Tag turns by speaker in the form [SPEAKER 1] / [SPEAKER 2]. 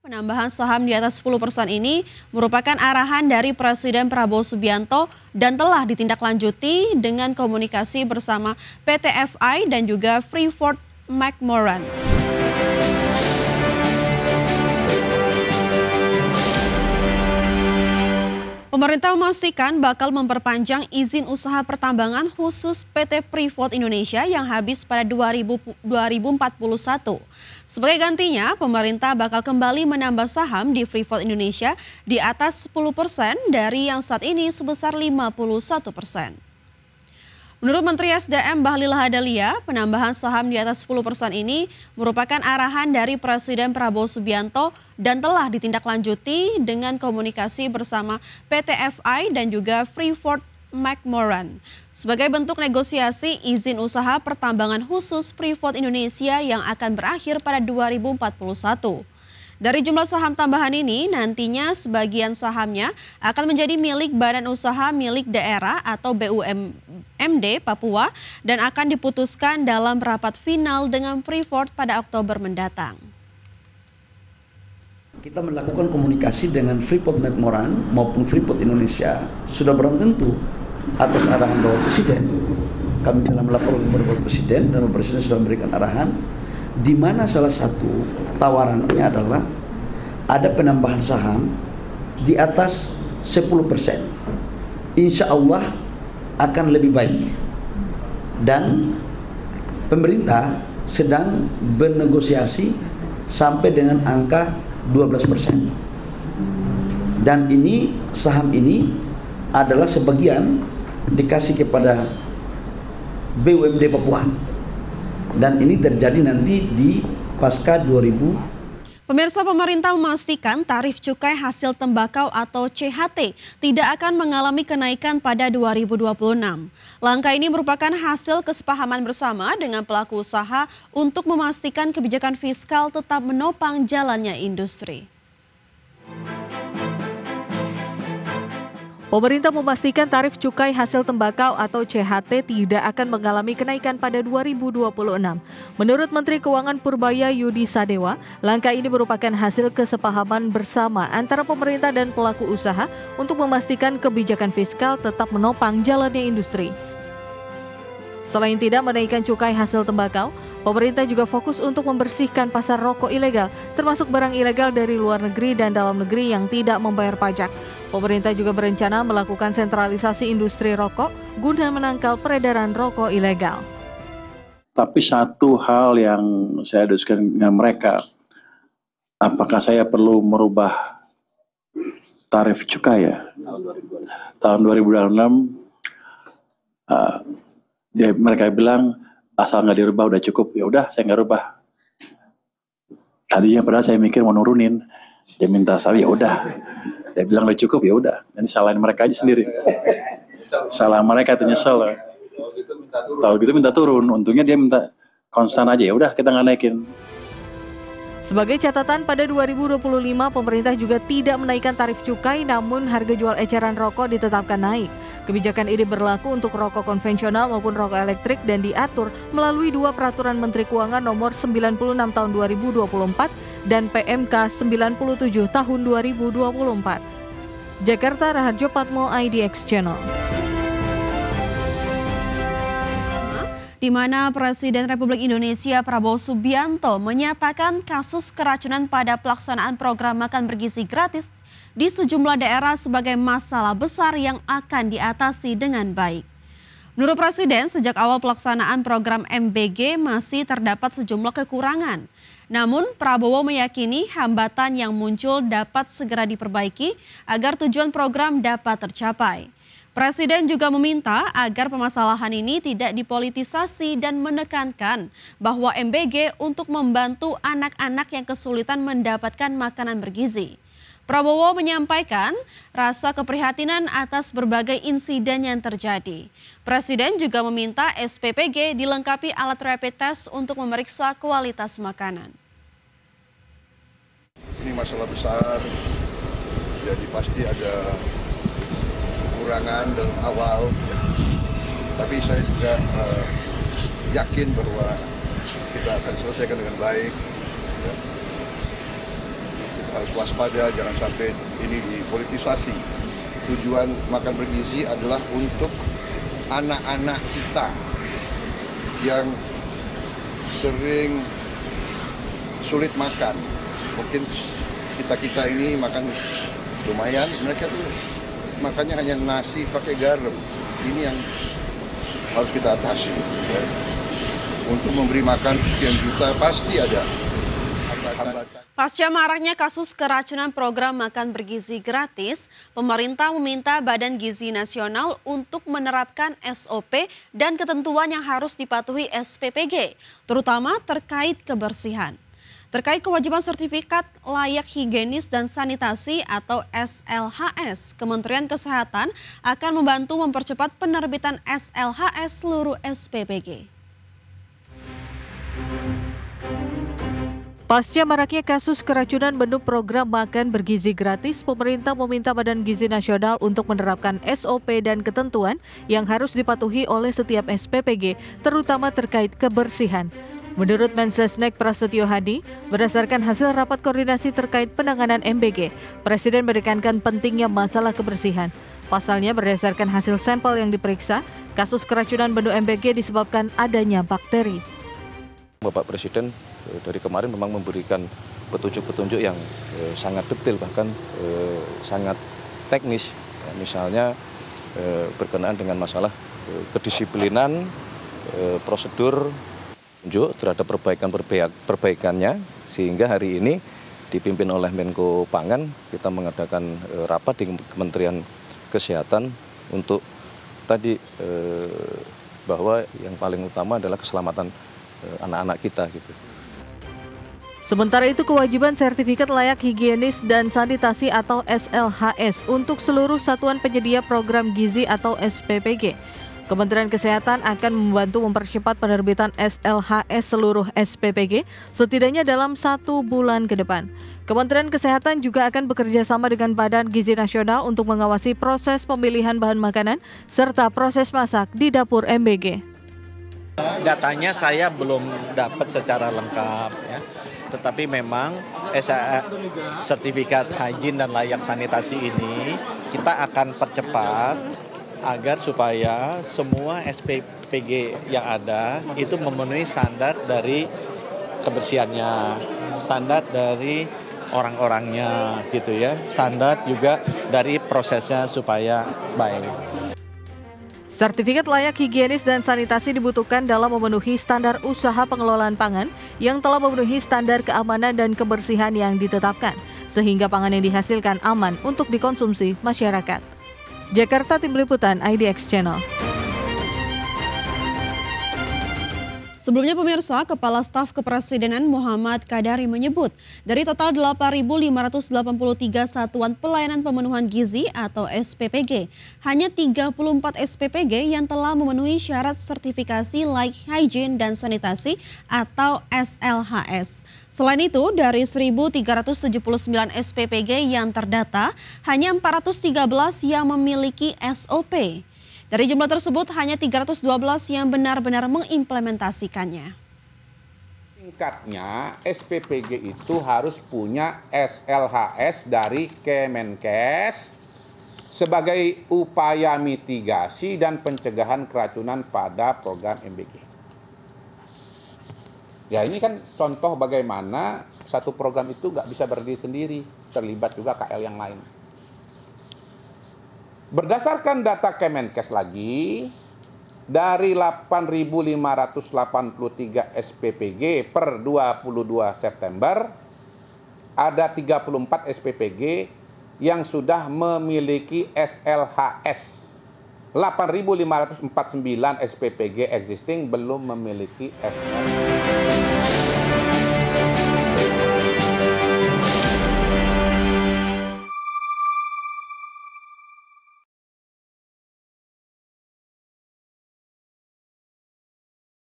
[SPEAKER 1] Penambahan saham di atas 10% ini merupakan arahan dari Presiden Prabowo Subianto dan telah ditindaklanjuti dengan komunikasi bersama PT FI dan juga Freeport McMoran. Pemerintah memastikan bakal memperpanjang izin usaha pertambangan khusus PT Freeport Indonesia yang habis pada 2041. Sebagai gantinya, pemerintah bakal kembali menambah saham di Freeport Indonesia di atas 10% dari yang saat ini sebesar 51%. Menurut Menteri SDM Bahlil Lahadalia, penambahan saham di atas 10% ini merupakan arahan dari Presiden Prabowo Subianto dan telah ditindaklanjuti dengan komunikasi bersama PT FI dan juga Freeport McMoran. Sebagai bentuk negosiasi izin usaha pertambangan khusus Freeport Indonesia yang akan berakhir pada 2041. Dari jumlah saham tambahan ini, nantinya sebagian sahamnya akan menjadi milik Badan Usaha Milik Daerah atau BUMD Papua dan akan diputuskan dalam rapat final dengan Freeport pada Oktober mendatang.
[SPEAKER 2] Kita melakukan komunikasi dengan Freeport McMoran maupun Freeport Indonesia sudah barang tentu atas arahan Bapak Presiden. Kami telah melaporkan kepada Bapak Presiden dan Bapak Presiden sudah memberikan arahan, di mana salah satu tawarannya adalah ada penambahan saham di atas 10%. Insya Allah akan lebih baik. Dan pemerintah sedang bernegosiasi sampai dengan angka 12%. Dan ini saham ini adalah sebagian dikasih kepada BUMD Papua. Dan ini terjadi nanti di pasca 2000.
[SPEAKER 1] Pemirsa, pemerintah memastikan tarif cukai hasil tembakau atau CHT tidak akan mengalami kenaikan pada 2026. Langkah ini merupakan hasil kesepahaman bersama dengan pelaku usaha untuk memastikan kebijakan fiskal tetap menopang jalannya industri.
[SPEAKER 3] Pemerintah memastikan tarif cukai hasil tembakau atau CHT tidak akan mengalami kenaikan pada 2026. Menurut Menteri Keuangan Purbaya Yudi Sadewa, langkah ini merupakan hasil kesepahaman bersama antara pemerintah dan pelaku usaha untuk memastikan kebijakan fiskal tetap menopang jalannya industri. Selain tidak menaikkan cukai hasil tembakau, pemerintah juga fokus untuk membersihkan pasar rokok ilegal, termasuk barang ilegal dari luar negeri dan dalam negeri yang tidak membayar pajak. Pemerintah juga berencana melakukan sentralisasi industri rokok guna menangkal peredaran rokok ilegal.
[SPEAKER 4] Tapi satu hal yang saya diskusikan dengan mereka, apakah saya perlu merubah tarif cukai ya? Tahun 2026, mereka bilang asal nggak dirubah udah cukup. Ya udah, saya nggak rubah. Tadinya padahal saya mikir mau nurunin, dia minta saya ya udah. Dia bilang udah cukup, ya udah. Nanti salahin mereka aja sendiri. Salah mereka itu nyesel. Kalau gitu minta turun. Untungnya dia minta konstan aja. Ya udah, kita nggak naikin.
[SPEAKER 3] Sebagai catatan, pada 2025 pemerintah juga tidak menaikkan tarif cukai, namun harga jual eceran rokok ditetapkan naik. Kebijakan ini berlaku untuk rokok konvensional maupun rokok elektrik dan diatur melalui dua peraturan Menteri Keuangan nomor 96 tahun 2024 dan PMK 97 tahun 2024. Jakarta, Raharjo Patmo, IDX Channel.
[SPEAKER 1] Di mana Presiden Republik Indonesia Prabowo Subianto menyatakan kasus keracunan pada pelaksanaan program makan bergizi gratis di sejumlah daerah sebagai masalah besar yang akan diatasi dengan baik. Menurut Presiden, sejak awal pelaksanaan program MBG masih terdapat sejumlah kekurangan. Namun, Prabowo meyakini hambatan yang muncul dapat segera diperbaiki agar tujuan program dapat tercapai. Presiden juga meminta agar permasalahan ini tidak dipolitisasi dan menekankan bahwa MBG untuk membantu anak-anak yang kesulitan mendapatkan makanan bergizi. Prabowo menyampaikan rasa keprihatinan atas berbagai insiden yang terjadi. Presiden juga meminta SPPG dilengkapi alat rapid test untuk memeriksa kualitas makanan.
[SPEAKER 5] Ini masalah besar, jadi pasti ada kekurangan dalam awal, tapi saya juga yakin bahwa kita akan selesaikan dengan baik. harus waspada, jangan sampai ini dipolitisasi. Tujuan makan bergizi adalah untuk anak-anak kita yang sering sulit makan. Mungkin kita ini makan lumayan, mereka tuh makannya hanya nasi pakai garam. Ini yang harus kita atasi. Ya. Untuk memberi makan sekian juta pasti ada hambatan.
[SPEAKER 1] Pasca maraknya kasus keracunan program makan bergizi gratis, pemerintah meminta Badan Gizi Nasional untuk menerapkan SOP dan ketentuan yang harus dipatuhi SPPG, terutama terkait kebersihan. Terkait kewajiban sertifikat layak higienis dan sanitasi atau SLHS, Kementerian Kesehatan akan membantu mempercepat penerbitan SLHS seluruh SPPG.
[SPEAKER 3] Pasca maraknya kasus keracunan menu program makan bergizi gratis, pemerintah meminta Badan Gizi Nasional untuk menerapkan SOP dan ketentuan yang harus dipatuhi oleh setiap SPPG, terutama terkait kebersihan. Menurut Mensesnek Prasetyo Hadi, berdasarkan hasil rapat koordinasi terkait penanganan MBG, Presiden menekankan pentingnya masalah kebersihan. Pasalnya, berdasarkan hasil sampel yang diperiksa, kasus keracunan menu MBG disebabkan adanya bakteri.
[SPEAKER 6] Bapak Presiden dari kemarin memang memberikan petunjuk-petunjuk yang sangat detail, bahkan sangat teknis. Misalnya berkenaan dengan masalah kedisiplinan, prosedur, tunjuk terhadap perbaikannya, sehingga hari ini dipimpin oleh Menko Pangan, kita mengadakan rapat di Kementerian Kesehatan untuk tadi bahwa yang paling utama adalah keselamatan anak-anak kita gitu.
[SPEAKER 3] Sementara itu, kewajiban sertifikat layak higienis dan sanitasi atau SLHS untuk seluruh satuan penyedia program gizi atau SPPG. Kementerian Kesehatan akan membantu mempercepat penerbitan SLHS seluruh SPPG setidaknya dalam 1 bulan ke depan. Kementerian Kesehatan juga akan bekerja sama dengan Badan Gizi Nasional untuk mengawasi proses pemilihan bahan makanan serta proses masak di dapur MBG.
[SPEAKER 7] Datanya saya belum dapat secara lengkap ya. Tetapi memang sertifikat hygiene dan layak sanitasi ini kita akan percepat agar supaya semua SPPG yang ada itu memenuhi standar dari kebersihannya, standar dari orang-orangnya gitu ya, standar juga dari prosesnya supaya baik.
[SPEAKER 3] Sertifikat layak higienis dan sanitasi dibutuhkan dalam memenuhi standar usaha pengelolaan pangan yang telah memenuhi standar keamanan dan kebersihan yang ditetapkan, sehingga pangan yang dihasilkan aman untuk dikonsumsi masyarakat. Jakarta, Tim Liputan IDX Channel.
[SPEAKER 1] Sebelumnya pemirsa, Kepala Staf Kepresidenan Muhammad Kadari menyebut dari total 8.583 satuan pelayanan pemenuhan gizi atau SPPG, hanya 34 SPPG yang telah memenuhi syarat sertifikasi layak hygiene dan sanitasi atau SLHS. Selain itu, dari 1.379 SPPG yang terdata, hanya 413 yang memiliki SOP. Dari jumlah tersebut, hanya 312 yang benar-benar mengimplementasikannya.
[SPEAKER 8] Singkatnya, SPPG itu harus punya SLHS dari Kemenkes sebagai upaya mitigasi dan pencegahan keracunan pada program MBG. Ya, ini kan contoh bagaimana satu program itu nggak bisa berdiri sendiri, terlibat juga KL yang lain. Berdasarkan data Kemenkes lagi, dari 8.583 SPPG per 22 September, ada 34 SPPG yang sudah memiliki SLHS. 8.549 SPPG existing belum memiliki SLHS.